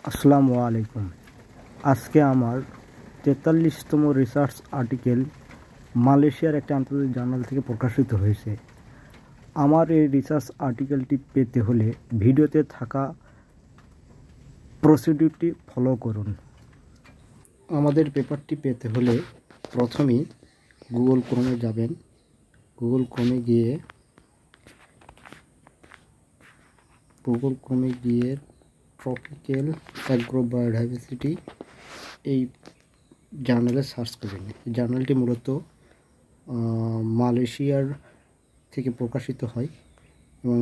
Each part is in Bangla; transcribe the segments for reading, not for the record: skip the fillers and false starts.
আসসালামু আলাইকুম। আজকে আমার 43তম রিসার্চ আর্টিকেল মালয়েশিয়ার একটা আন্তর্জাতিক জার্নাল থেকে প্রকাশিত হয়েছে। আমার এই রিসার্চ আর্টিকেলটি পেতে হলে ভিডিওতে থাকা প্রসিডিউরটি ফলো করুন। আমাদের পেপারটি পেতে হলে প্রথমেই গুগল ক্রোমে যাবেন। গুগল ক্রোমে গিয়ে ট্রপিক্যাল অ্যাগ্রোবায়োডাইভার্সিটি এই জার্নালে সার্চ করবেন। এই জার্নালটি মূলত মালয়েশিয়ার থেকে প্রকাশিত হয় এবং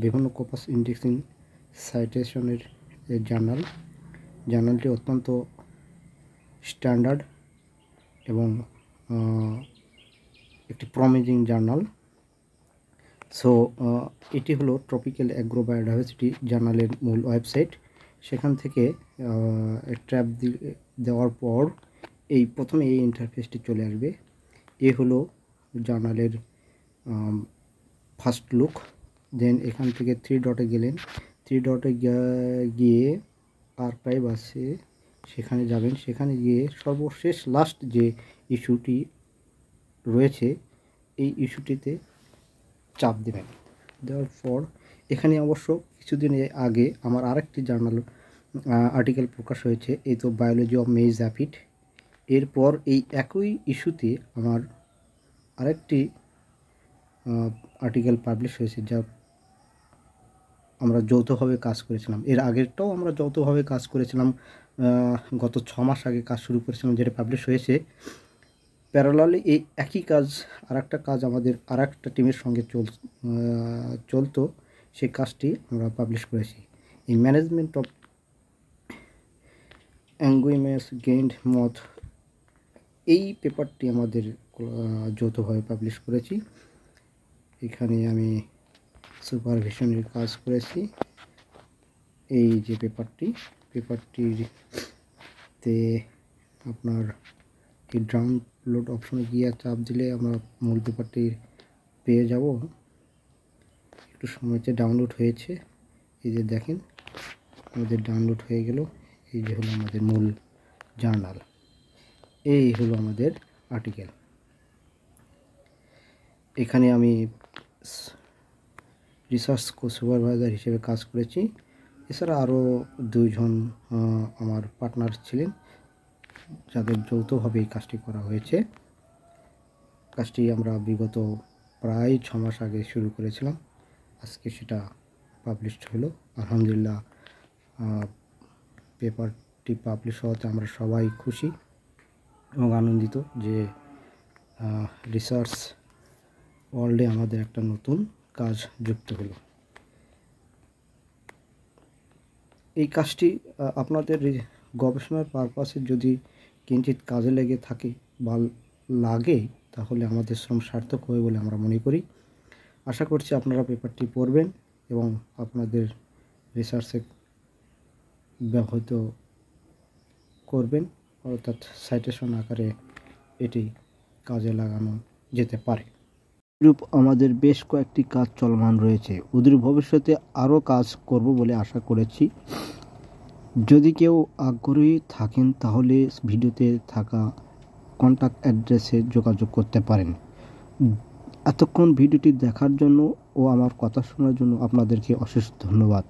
বিভিন্ন কপাস ইন্ডেক্সিং সাইটেশনের জার্নালটি অত্যন্ত স্ট্যান্ডার্ড এবং একটি প্রমিজিং জার্নাল। সো এটি হলো ট্রপিক্যাল অ্যাগ্রোবায়োডাইভার্সিটি জার্নালের মূল ওয়েবসাইট। সেখান থেকে ট্যাব দেওয়ার পর প্রথমে এই ইন্টারফেসটি চলে আসবে। এ হলো জার্নালের ফার্স্ট লুক। দেন এখান থেকে 3 ডটে গেলেন। 3 ডটে গিয়ে আর্কাইভ আছে, সেখানে যাবেন। সেখানে গিয়ে সর্বশেষ লাস্ট যে ইস্যুটি রয়েছে এই ইস্যুটিতে চাপ দেবেন। দেওয়ার পর এখানে অবশ্য কিছুদিন আগে আমার আরেকটি জার্নাল আর্টিকেল প্রকাশ হয়েছে, এই তো বায়োলজি অফ মেইজ অ্যাফিড। এরপর এই একই ইস্যুতে আমার আরেকটি আর্টিকেল পাবলিশ হয়েছে, যা আমরা যৌথভাবে কাজ করেছিলাম। এর আগেরটাও আমরা যৌথভাবে কাজ করেছিলাম, গত 6 মাস আগে কাজ শুরু করেছিলাম, যেটা পাবলিশ হয়েছে। প্যারালালি এই একই কাজ আরেকটা কাজ আমাদের আরেকটা টিমের সঙ্গে চলতো, সেই কাজটি আমরা পাবলিশ করেছি। এই ম্যানেজমেন্ট অফ অ্যাঙ্গুইমাস গেইন্ড মথ, এই পেপারটি আমাদের যৌথভাবে পাবলিশ করেছি। এখানে আমি সুপারভিশনের কাজ করেছি। এই যে পেপারটিতে আপনার এই ডাউনলোড অপশনে গিয়ে চাপ দিলে আমরা মূল পেপারটি পেয়ে যাব। একটু সময়তে ডাউনলোড হয়েছে, এই যে দেখেন আমাদের ডাউনলোড হয়ে গেল। এই যে হলো আমাদের মূল জার্নাল, এই হলো আমাদের আর্টিকেল। এখানে আমি রিসার্চ সুপারভাইজার হিসেবে কাজ করেছি। এছাড়া আরও 2 জন আমার পার্টনার ছিলেন, যাদের যৌথভাবে এই কাজটি করা হয়েছে। কাজটি আমরা বিগত প্রায় 6 মাস আগে শুরু করেছিলাম। আজকে সেটা পাবলিশড হলো। আলহামদুলিল্লাহ, পেপারটি পাবলিশ হওয়াতে আমরা সবাই খুশি এবং আনন্দিত যে রিসার্চ ওয়ার্ল্ডে আমাদের একটা নতুন কাজ যুক্ত হলো। এই কাজটি আপনাদের গবেষণার পারপাসে যদি কিঞ্চিৎ কাজে লেগে থাকে বা লাগে, তাহলে আমাদের শ্রম সার্থক হবে বলে আমরা মনে করি। আশা করছি আপনারা পেপারটি পড়বেন এবং আপনাদের রিসার্চে ব্যবহৃত করবেন, অর্থাৎ সাইটেশন আকারে এটি কাজে লাগানো যেতে পারে। এরূপ আমাদের বেশ কয়েকটি কাজ চলমান রয়েছে। অদূর ভবিষ্যতে আরও কাজ করব বলে আশা করেছি। যদি কেউ আগ্রহী থাকেন তাহলে ভিডিওতে থাকা কন্ট্যাক্ট অ্যাড্রেসে যোগাযোগ করতে পারেন। এতক্ষণ ভিডিওটি দেখার জন্য ও আমার কথা শোনার জন্য আপনাদেরকে অশেষ ধন্যবাদ।